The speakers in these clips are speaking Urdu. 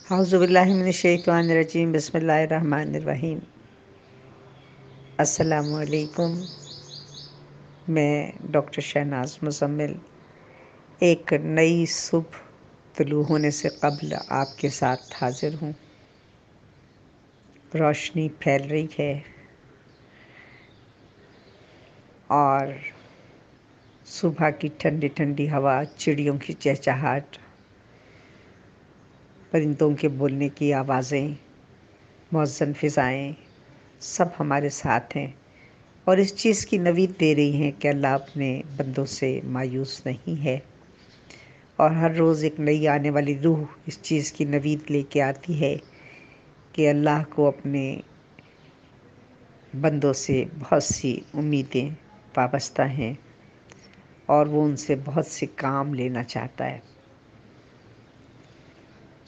اعوذ باللہ من الشیطان الرجیم، بسم اللہ الرحمن الرحیم۔ السلام علیکم، میں ڈاکٹر شہناز مزمل ایک نئی صبح طلوع ہونے سے قبل آپ کے ساتھ حاضر ہوں۔ روشنی پھیل رہی ہے اور صبح کی ٹھنڈی ٹھنڈی ہوا، چڑیوں کی چہچہاہٹ، پرندوں کے بولنے کی آوازیں، مؤذن فضائیں سب ہمارے ساتھ ہیں اور اس چیز کی نوید دے رہی ہیں کہ اللہ اپنے بندوں سے مایوس نہیں ہے، اور ہر روز ایک نئی آنے والی روح اس چیز کی نوید لے کے آتی ہے کہ اللہ کو اپنے بندوں سے بہت سی امیدیں وابستہ ہیں اور وہ ان سے بہت سے کام لینا چاہتا ہے۔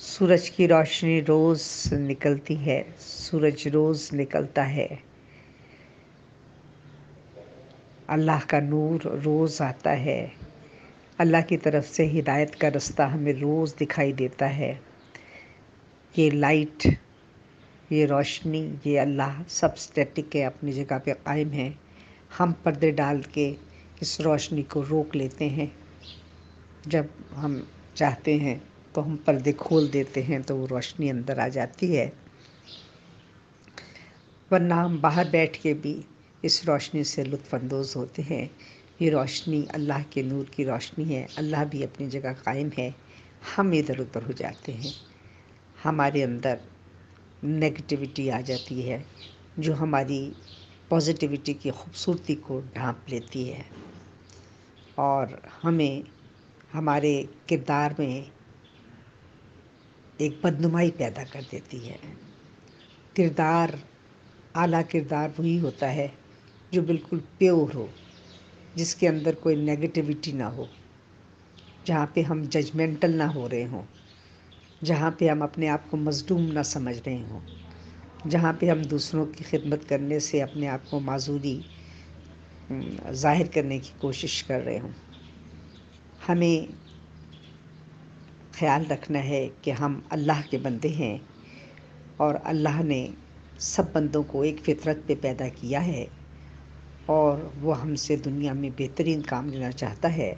سورج کی روشنی روز نکلتی ہے، سورج روز نکلتا ہے، اللہ کا نور روز آتا ہے، اللہ کی طرف سے ہدایت کا رستہ ہمیں روز دکھائی دیتا ہے۔ یہ لائٹ، یہ روشنی، یہ اللہ سب اسٹیٹک ہے، اپنی جگہ پہ قائم ہے۔ ہم پردے ڈال کے اس روشنی کو روک لیتے ہیں، جب ہم چاہتے ہیں تو ہم پردے کھول دیتے ہیں تو وہ روشنی اندر آ جاتی ہے، ورنہ ہم باہر بیٹھ کے بھی اس روشنی سے لطف اندوز ہوتے ہیں۔ یہ روشنی اللہ کے نور کی روشنی ہے، اللہ بھی اپنی جگہ قائم ہے، ہم ادھر ادھر ہو جاتے ہیں، ہمارے اندر نیگیٹیوٹی آ جاتی ہے جو ہماری پازیٹیوٹی کی خوبصورتی کو ڈھانپ لیتی ہے اور ہمیں ہمارے کردار میں ایک بدنمائی پیدا کر دیتی ہے۔ کردار، اعلیٰ کردار وہی ہوتا ہے جو بالکل پیور ہو، جس کے اندر کوئی نیگیٹیوٹی نہ ہو، جہاں پہ ہم ججمنٹل نہ ہو رہے ہوں، جہاں پہ ہم اپنے آپ کو مظلوم نہ سمجھ رہے ہوں، جہاں پہ ہم دوسروں کی خدمت کرنے سے اپنے آپ کو معذوری ظاہر کرنے کی کوشش کر رہے ہوں۔ ہمیں خیال رکھنا ہے کہ ہم اللہ کے بندے ہیں اور اللہ نے سب بندوں کو ایک فطرت پہ پیدا کیا ہے اور وہ ہم سے دنیا میں بہترین کام لینا چاہتا ہے۔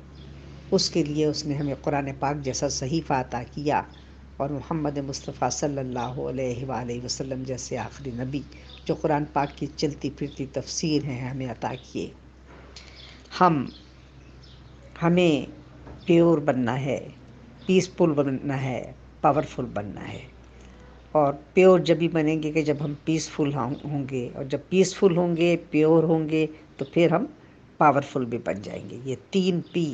اس کے لیے اس نے ہمیں قرآن پاک جیسا صحیفہ عطا کیا اور محمد مصطفیٰ صلی اللہ علیہ وآلہ وسلم جیسے آخری نبی جو قرآن پاک کی چلتی پھرتی تفسیر ہیں ہمیں عطا کیے۔ ہمیں پیور بننا ہے، پیسفل بننا ہے، پاورفل بننا ہے، اور پیور جبھی بنیں گے کہ جب ہم پیسفل ہوں گے، اور جب پیسفل ہوں گے، پیور ہوں گے تو پھر ہم پاورفل بھی بن جائیں گے۔ یہ 3 پی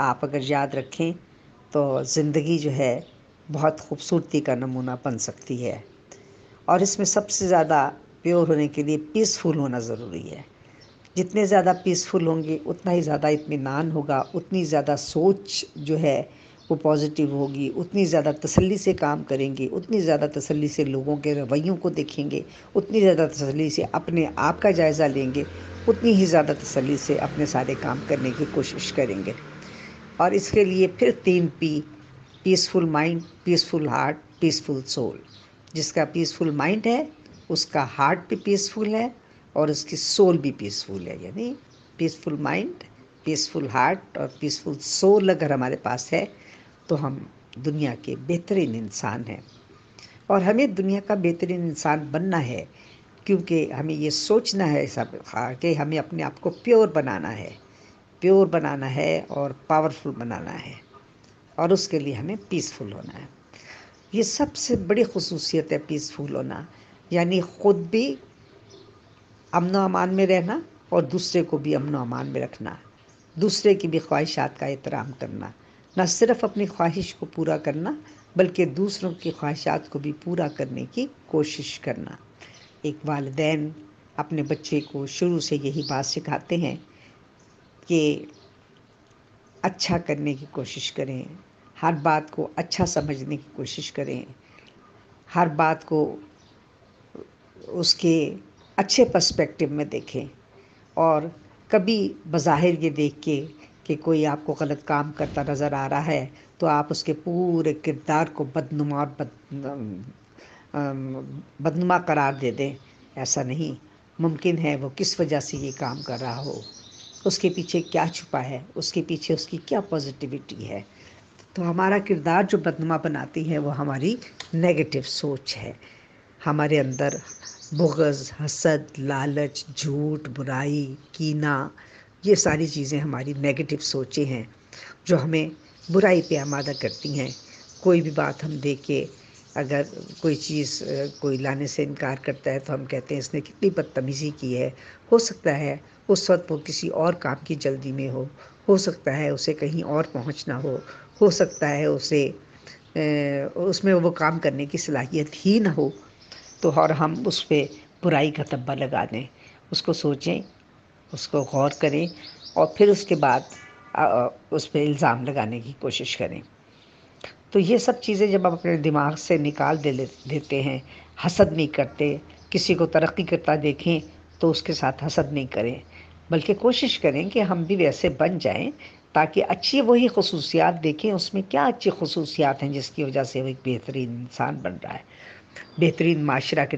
آپ اگر یاد رکھیں تو زندگی جو ہے بہت خوبصورتی کا نمونہ بن سکتی ہے، اور اس میں سب سے زیادہ پیور ہونے کے لیے پیسفل ہونا ضروری ہے۔ جتنے زیادہ پیسفل ہوں گے اتنا ہی زیادہ اطمینان ہوگا، اتنی زیادہ سوچ جو ہے وہ پازیٹیو ہوگی، اتنی زیادہ تسلی سے کام کریں گے، اتنی زیادہ تسلی سے لوگوں کے رویوں کو دیکھیں گے، اتنی زیادہ تسلی سے اپنے آپ کا جائزہ لیں گے، اتنی ہی زیادہ تسلی سے اپنے سارے کام کرنے کی کوشش کریں گے۔ اور اس کے لیے پھر 3 P, peaceful mind, peaceful heart, peaceful soul. جس کا پیسفل مائنڈ ہے اس کا ہارٹ بھی پیسفل ہے اور اس کی سول بھی پیسفل ہے، یعنی پیسفل مائنڈ، پیسفل ہارٹ اور پیسفل سول اگر ہمارے پاس ہے تو ہم دنیا کے بہترین انسان ہیں۔ اور ہمیں دنیا کا بہترین انسان بننا ہے، کیونکہ ہمیں یہ سوچنا ہے سب کہ ہمیں اپنے آپ کو پیور بنانا ہے، پیور بنانا ہے اور پاورفل بنانا ہے، اور اس کے لیے ہمیں پیسفل ہونا ہے۔ یہ سب سے بڑی خصوصیت ہے پیسفل ہونا، یعنی خود بھی امن و امان میں رہنا اور دوسرے کو بھی امن و امان میں رکھنا، دوسرے کی بھی خواہشات کا احترام کرنا، نہ صرف اپنی خواہش کو پورا کرنا بلکہ دوسروں کی خواہشات کو بھی پورا کرنے کی کوشش کرنا۔ ایک والدین اپنے بچے کو شروع سے یہی بات سکھاتے ہیں کہ اچھا کرنے کی کوشش کریں، ہر بات کو اچھا سمجھنے کی کوشش کریں، ہر بات کو اس کے اچھے پرسپیکٹیو میں دیکھیں، اور کبھی بظاہر یہ دیکھ کے کہ کوئی آپ کو غلط کام کرتا نظر آ رہا ہے تو آپ اس کے پورے کردار کو بدنما اور بدنما قرار دے دیں، ایسا نہیں ممکن ہے۔ وہ کس وجہ سے یہ کام کر رہا ہو، اس کے پیچھے کیا چھپا ہے، اس کے پیچھے اس کی کیا پازیٹیوٹی ہے۔ تو ہمارا کردار جو بدنما بناتی ہے وہ ہماری نیگیٹو سوچ ہے۔ ہمارے اندر بغض، حسد، لالچ، جھوٹ، برائی، کینہ، یہ ساری چیزیں ہماری نیگیٹو سوچیں ہیں جو ہمیں برائی پہ آمادہ کرتی ہیں۔ کوئی بھی بات ہم دیکھ کے اگر کوئی چیز کوئی لانے سے انکار کرتا ہے تو ہم کہتے ہیں اس نے کتنی بدتمیزی کی ہے۔ ہو سکتا ہے اس وقت وہ کسی اور کام کی جلدی میں ہو سکتا ہے اسے کہیں اور پہنچنا ہو سکتا ہے اسے اس میں وہ کام کرنے کی صلاحیت ہی نہ ہو، تو اور ہم اس پہ برائی کا تبہ لگا دیں۔ اس کو سوچیں، اس کو غور کریں اور پھر اس کے بعد اس پہ الزام لگانے کی کوشش کریں۔ تو یہ سب چیزیں جب ہم اپنے دماغ سے نکال دیتے ہیں، حسد نہیں کرتے، کسی کو ترقی کرتا دیکھیں تو اس کے ساتھ حسد نہیں کریں، بلکہ کوشش کریں کہ ہم بھی ویسے بن جائیں تاکہ اچھی وہی خصوصیات دیکھیں اس میں کیا اچھی خصوصیات ہیں جس کی وجہ سے وہ ایک بہترین انسان بن رہا ہے، بہترین معاشرہ کے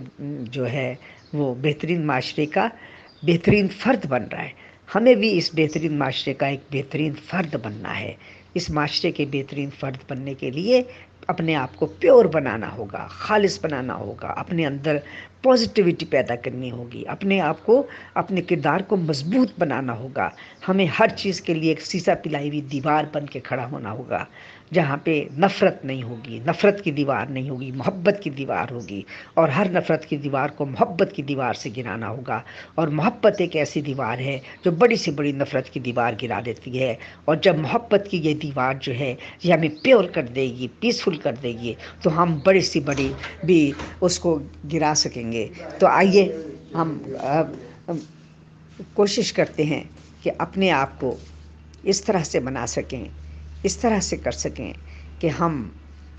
جو ہے وہ بہترین معاشرے کا بہترین فرد بن رہا ہے۔ ہمیں بھی اس بہترین معاشرے کا ایک بہترین فرد بننا ہے۔ اس معاشرے کے بہترین فرد بننے کے لیے اپنے آپ کو پیور بنانا ہوگا، خالص بنانا ہوگا، اپنے اندر پازیٹیوٹی پیدا کرنی ہوگی، اپنے آپ کو اپنے کردار کو مضبوط بنانا ہوگا۔ ہمیں ہر چیز کے لیے ایک سیسا پلائی ہوئی دیوار بن کے کھڑا ہونا ہوگا، جہاں پہ نفرت نہیں ہوگی، نفرت کی دیوار نہیں ہوگی، محبت کی دیوار ہوگی، اور ہر نفرت کی دیوار کو محبت کی دیوار سے گرانا ہوگا۔ اور محبت ایک ایسی دیوار ہے جو بڑی سے بڑی نفرت کی دیوار گرا دیتی ہے، اور جب محبت کی یہ دیوار جو ہے یہ ہمیں پیور کر دے گی، پیسفل کر دے گی، تو ہم بڑی سی بڑی بھی اس کو گرا سکیں گے۔ تو آئیے ہم کوشش کرتے ہیں کہ اپنے آپ کو اس طرح سے بنا سکیں، اس طرح سے کر سکیں کہ ہم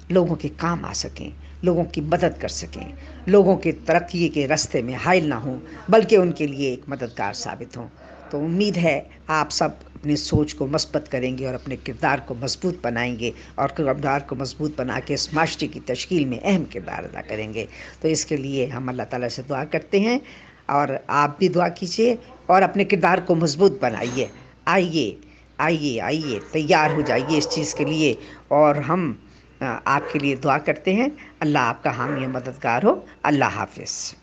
لوگوں کے کام آ سکیں، لوگوں کی مدد کر سکیں، لوگوں کے ترقی کے راستے میں حائل نہ ہوں بلکہ ان کے لیے ایک مددگار ثابت ہوں۔ تو امید ہے آپ سب اپنی سوچ کو مثبت کریں گے اور اپنے کردار کو مضبوط بنائیں گے، اور کردار کو مضبوط بنا کے اس معاشرے کی تشکیل میں اہم کردار ادا کریں گے۔ تو اس کے لیے ہم اللہ تعالیٰ سے دعا کرتے ہیں، اور آپ بھی دعا کیجیے اور اپنے کردار کو مضبوط بنائیے۔ آئیے آئیے آئیے تیار ہو جائیے اس چیز کے لیے، اور ہم آپ کے لیے دعا کرتے ہیں۔ اللہ آپ کا حامی و مددگار ہو۔ اللہ حافظ۔